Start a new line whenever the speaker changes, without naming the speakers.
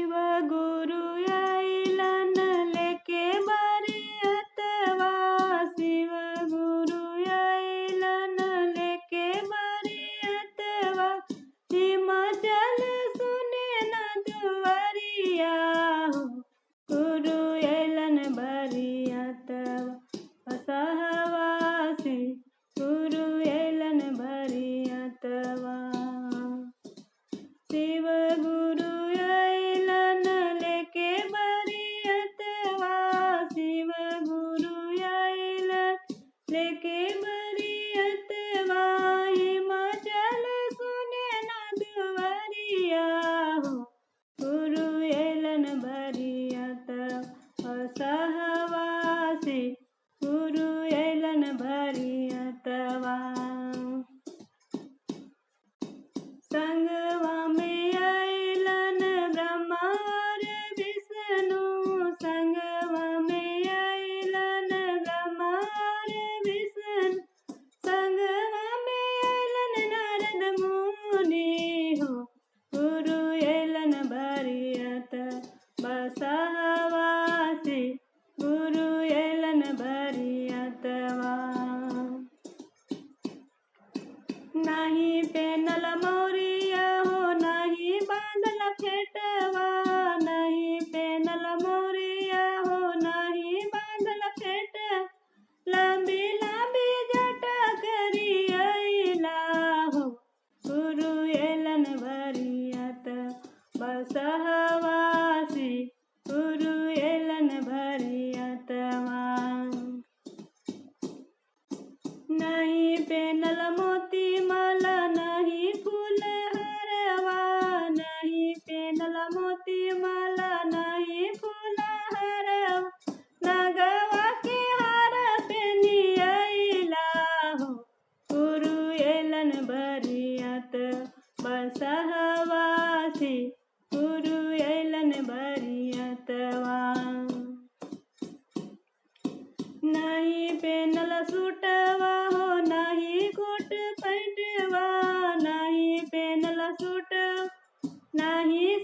शिव गुरु अइलन लेके बरियतवा, शिव गुरु अइलन लेके बरियतवा, हिमाचल सुने न दुआरिया हो, गुरु अइलन बरियतवा, असहवासी गुरु अइलन बरियतवा। शिव गुरु अइलन लेके बरियतवा, शिव गुरु अइलन लेके बरियतवा, हिमाचल सुने न दुआरिया हो, गुरु अइलन बरियतवा, असहवासी गुरु अइलन बरियतवा। संगवा में अइलन ब्रह्मा और विष्णु, संगवा में अइलन ब्रह्मा और विष्णु, संगवा में अइलन नारद मुनि हो, गुरु अइलन बरियतवा, असहवासी गुरु अइलन बरियतवा। नाही पेनल मोरिया हो, नाही बांधल फेटवा, नाही पेनल मोरिया हो, नाही बांधल फेटवा, लंबी लंबी जटा करी अइला हो, गुरु अइलन बरियतवा, असहवासी गुरु अइलन बरियतवा। नहीं पेनल मोती माला, नहीं फूल हरवा, नहीं पेनल मोती माला, नहीं फूल हरवा, नगवा के हार पेनी अइला हो, गुरु अइलन बरियतवा, असहवासी गुरु अइलन बरियतवा। नहीं पेनल सूटवा हो, नहीं कोट पैंटवा, नहीं पेनल सूट, नहीं